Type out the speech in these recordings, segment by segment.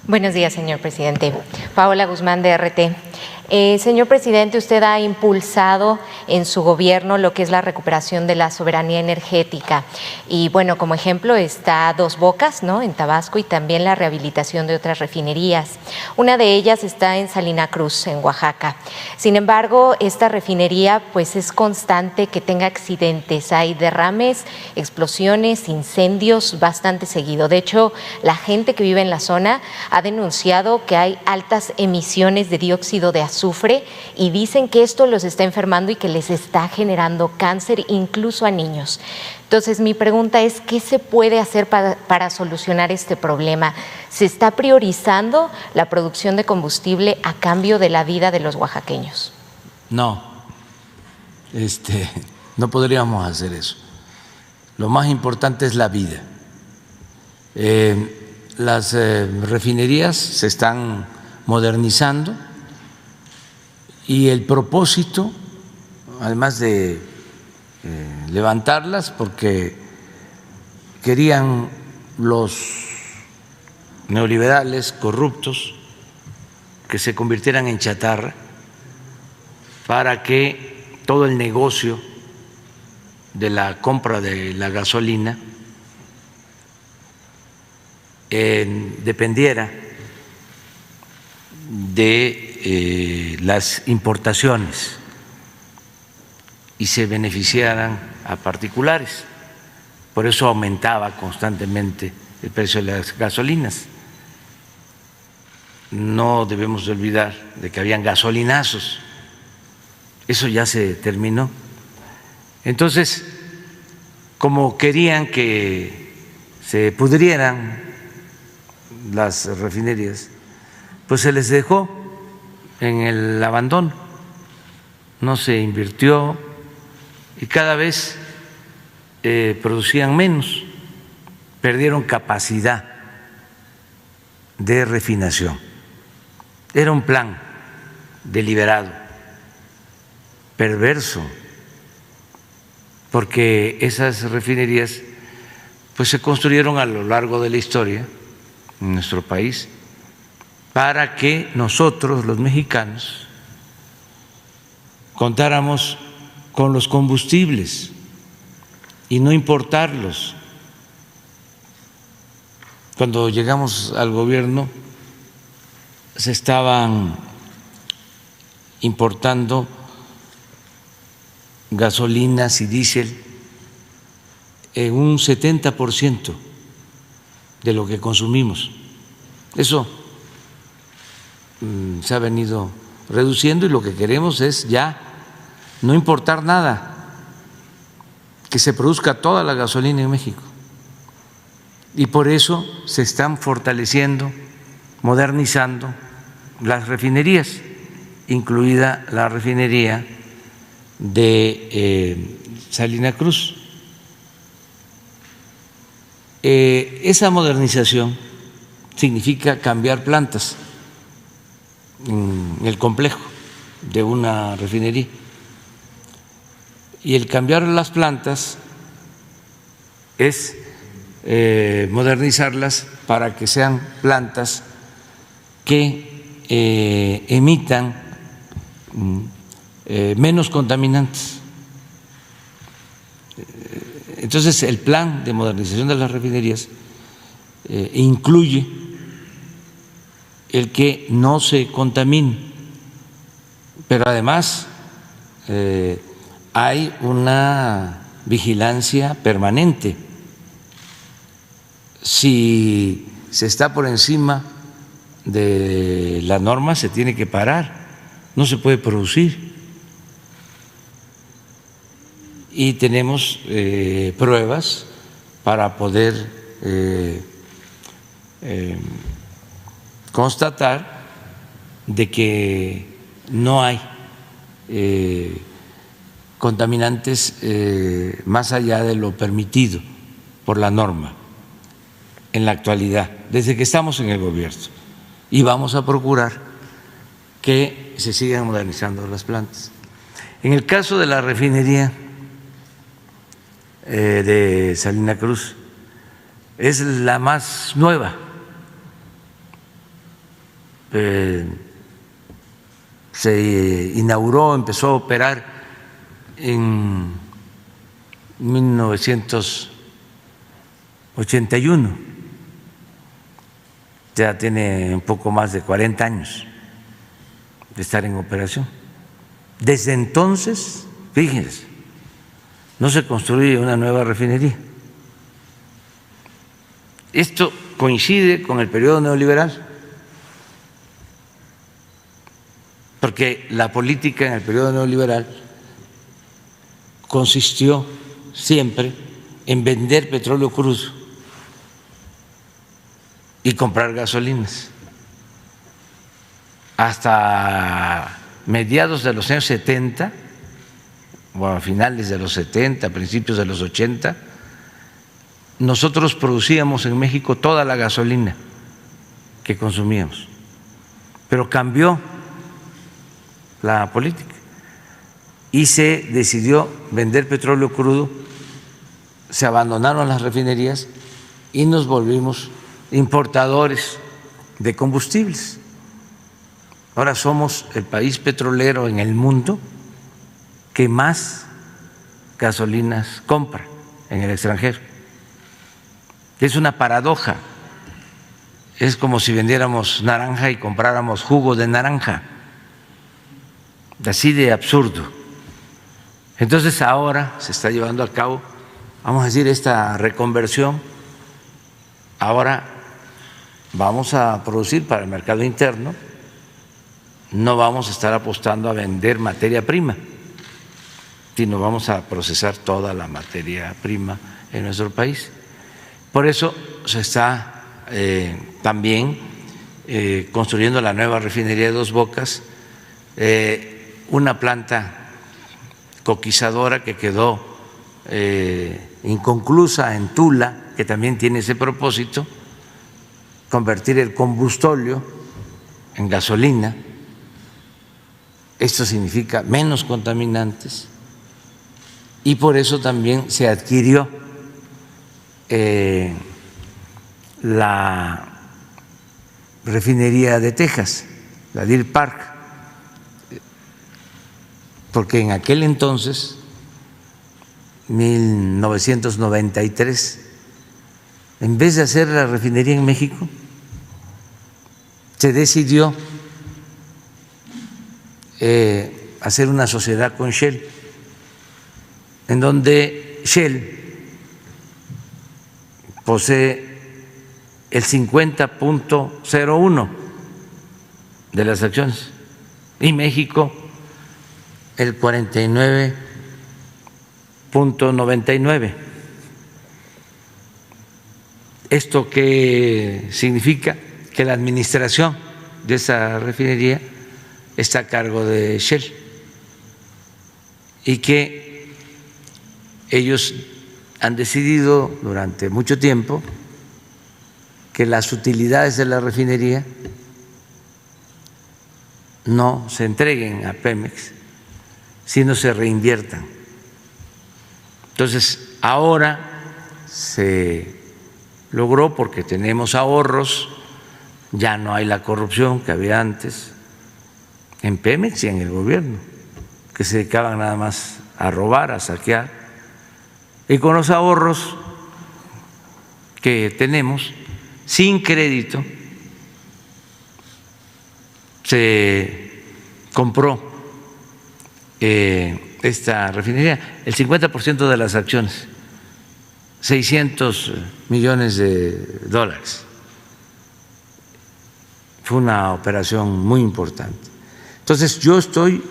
Buenos días, señor presidente. Paola Guzmán, de RT. Señor presidente, usted ha impulsado en su gobierno lo que es la recuperación de la soberanía energética. Y bueno, como ejemplo está Dos Bocas, ¿no?, en Tabasco, y también la rehabilitación de otras refinerías. Una de ellas está en Salina Cruz, en Oaxaca. Sin embargo, esta refinería pues es constante que tenga accidentes. Hay derrames, explosiones, incendios bastante seguido. De hecho, la gente que vive en la zona ha denunciado que hay altas emisiones de dióxido de azufre y dicen que esto los está enfermando y que les está generando cáncer incluso a niños. Entonces, mi pregunta es, ¿qué se puede hacer para solucionar este problema? ¿Se está priorizando la producción de combustible a cambio de la vida de los oaxaqueños? No, no podríamos hacer eso. Lo más importante es la vida. Las refinerías se están modernizando y el propósito, además de levantarlas, porque querían los neoliberales corruptos que se convirtieran en chatarra para que todo el negocio de la compra de la gasolina dependiera de las importaciones y se beneficiaran a particulares. Por eso aumentaba constantemente el precio de las gasolinas. No debemos de olvidar de que habían gasolinazos. Eso ya se terminó. Entonces, como querían que se pudrieran las refinerías, pues se les dejó en el abandono, no se invirtió y cada vez producían menos, perdieron capacidad de refinación. Era un plan deliberado, perverso, porque esas refinerías pues se construyeron a lo largo de la historia en nuestro país para que nosotros, los mexicanos, contáramos con los combustibles y no importarlos. Cuando llegamos al gobierno se estaban importando gasolinas y diésel en un 70% de lo que consumimos. Eso se ha venido reduciendo y lo que queremos es ya no importar nada, que se produzca toda la gasolina en México. Y por eso se están fortaleciendo, modernizando las refinerías, incluida la refinería de Salina Cruz. Esa modernización significa cambiar plantas en el complejo de una refinería. Y el cambiar las plantas es modernizarlas para que sean plantas que emitan menos contaminantes. Entonces, el plan de modernización de las refinerías incluye el que no se contamine, pero además hay una vigilancia permanente. Si se está por encima de la norma, se tiene que parar, no se puede producir. Y tenemos pruebas para poder constatar de que no hay contaminantes más allá de lo permitido por la norma en la actualidad, desde que estamos en el gobierno. Y vamos a procurar que se sigan modernizando las plantas. En el caso de la refinería de Salina Cruz, es la más nueva se inauguró, empezó a operar en 1981, ya tiene un poco más de 40 años de estar en operación. Desde entonces, fíjense, no se construye una nueva refinería. Esto coincide con el periodo neoliberal, porque la política en el periodo neoliberal consistió siempre en vender petróleo crudo y comprar gasolinas. Hasta mediados de los años 70, o a finales de los 70, principios de los 80, nosotros producíamos en México toda la gasolina que consumíamos, pero cambió la política y se decidió vender petróleo crudo, se abandonaron las refinerías y nos volvimos importadores de combustibles. Ahora somos el país petrolero en el mundo que más gasolinas compra en el extranjero. Es una paradoja, es como si vendiéramos naranja y compráramos jugo de naranja, así de absurdo. Entonces ahora se está llevando a cabo, vamos a decir, esta reconversión. Ahora vamos a producir para el mercado interno, no vamos a estar apostando a vender materia prima, sino vamos a procesar toda la materia prima en nuestro país. Por eso se está también construyendo la nueva refinería de Dos Bocas, una planta coquizadora que quedó inconclusa en Tula, que también tiene ese propósito, convertir el combustóleo en gasolina. Esto significa menos contaminantes y por eso también se adquirió la refinería de Texas, la Deer Park, porque en aquel entonces, 1993, en vez de hacer la refinería en México, se decidió hacer una sociedad con Shell, en donde Shell posee el 50.01 de las acciones y México el 49.99. ¿Esto qué significa? Que la administración de esa refinería está a cargo de Shell y que ellos han decidido durante mucho tiempo que las utilidades de la refinería no se entreguen a Pemex, sino se reinviertan. Entonces, ahora se logró, porque tenemos ahorros, ya no hay la corrupción que había antes en Pemex y en el gobierno, que se dedicaban nada más a robar, a saquear. Y con los ahorros que tenemos, sin crédito, se compró esta refinería, el 50% de las acciones, 600 millones de dólares. Fue una operación muy importante. Entonces yo estoy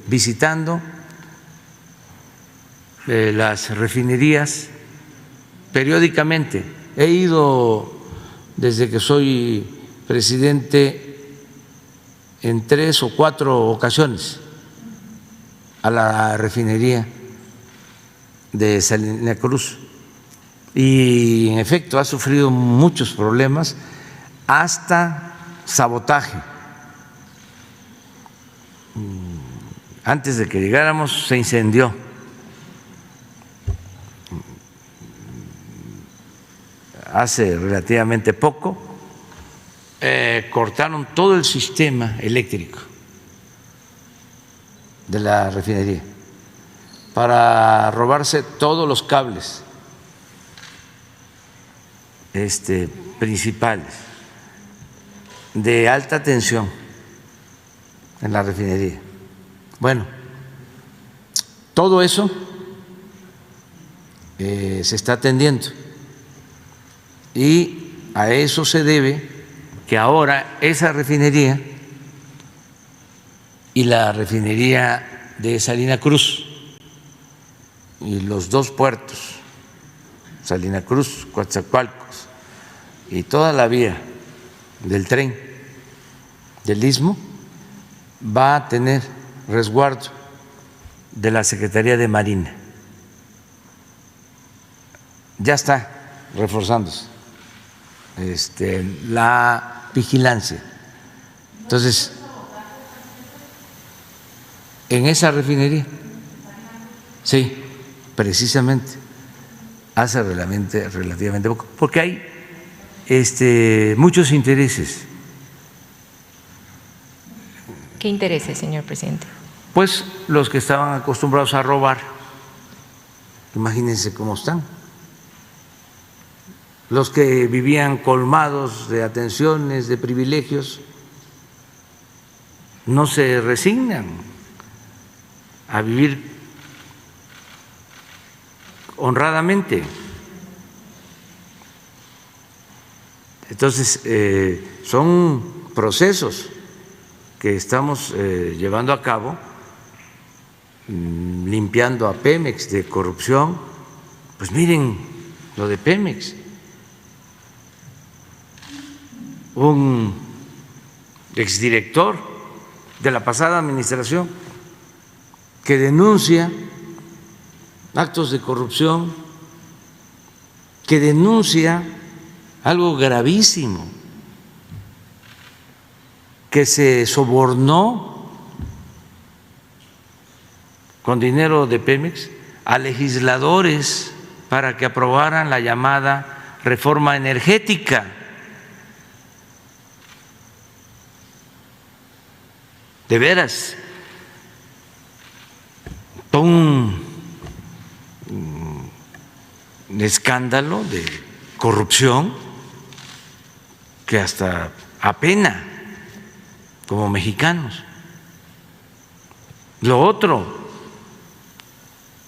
visitando las refinerías periódicamente. He ido desde que soy presidente en 3 o 4 ocasiones a la refinería de Salina Cruz y en efecto ha sufrido muchos problemas, hasta sabotaje. Antes de que llegáramos se incendió hace relativamente poco cortaron todo el sistema eléctrico de la refinería para robarse todos los cables principales de alta tensión en la refinería. Bueno, todo eso se está atendiendo y a eso se debe que ahora esa refinería y la refinería de Salina Cruz y los dos puertos, Salina Cruz, Coatzacoalcos y toda la vía del tren del Istmo va a tener resguardo de la Secretaría de Marina. Ya está reforzándose la vigilancia. Entonces, en esa refinería, sí, precisamente, hace relativamente poco, porque hay muchos intereses. ¿Qué intereses, señor presidente? Pues los que estaban acostumbrados a robar, imagínense cómo están. Los que vivían colmados de atenciones, de privilegios, no se resignan a vivir honradamente. Entonces, son procesos que estamos llevando a cabo, limpiando a Pemex de corrupción. Pues miren lo de Pemex. Un exdirector de la pasada administración que denuncia actos de corrupción, que denuncia algo gravísimo, que se sobornó con dinero de Pemex a legisladores para que aprobaran la llamada reforma energética. De veras, un escándalo de corrupción que hasta apena como mexicanos. Lo otro,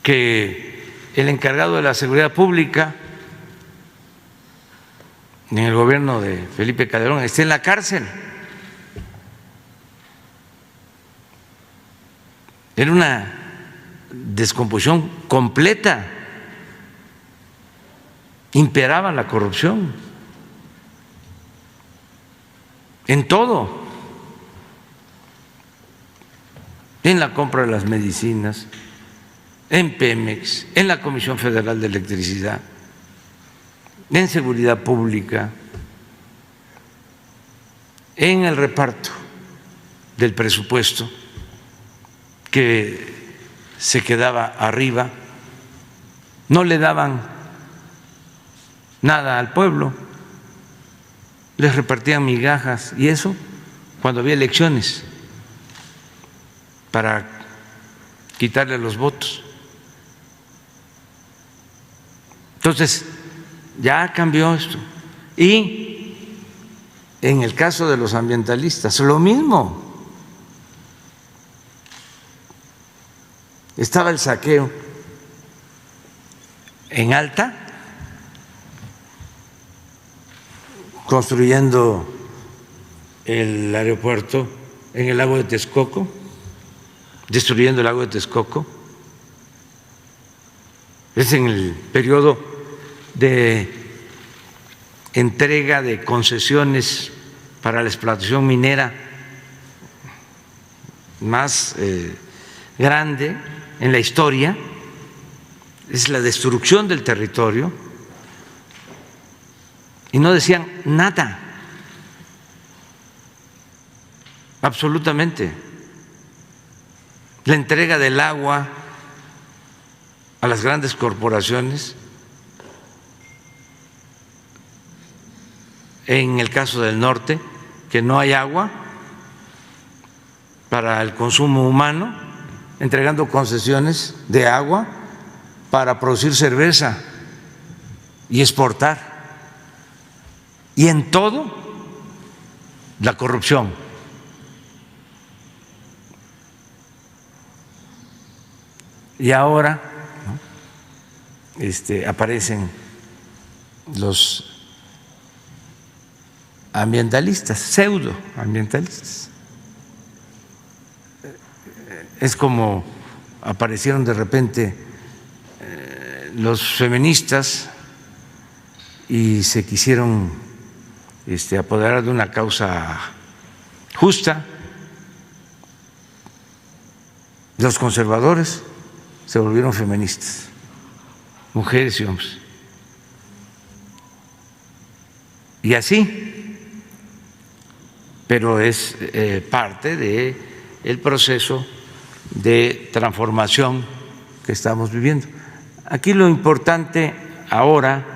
que el encargado de la seguridad pública en el gobierno de Felipe Calderón esté en la cárcel. Era una descomposición completa, imperaba la corrupción en todo, en la compra de las medicinas, en Pemex, en la Comisión Federal de Electricidad, en seguridad pública, en el reparto del presupuesto que se quedaba arriba, no le daban nada al pueblo, les repartían migajas, y eso cuando había elecciones para quitarle los votos. Entonces, ya cambió esto. Y en el caso de los ambientalistas, lo mismo. Estaba el saqueo en Alta, construyendo el aeropuerto en el lago de Texcoco, destruyendo el lago de Texcoco. Es en el periodo de entrega de concesiones para la explotación minera más grande en la historia. Es la destrucción del territorio, y no decían nada, absolutamente. La entrega del agua a las grandes corporaciones, en el caso del norte, que no hay agua para el consumo humano, entregando concesiones de agua para producir cerveza y exportar. Y en todo, la corrupción. Y ahora, ¿no?, aparecen los ambientalistas, pseudoambientalistas. Es como aparecieron de repente los feministas y se quisieron apoderar de una causa justa. Los conservadores se volvieron feministas, mujeres y hombres. Y así, pero es parte del proceso de transformación que estamos viviendo. Aquí lo importante ahora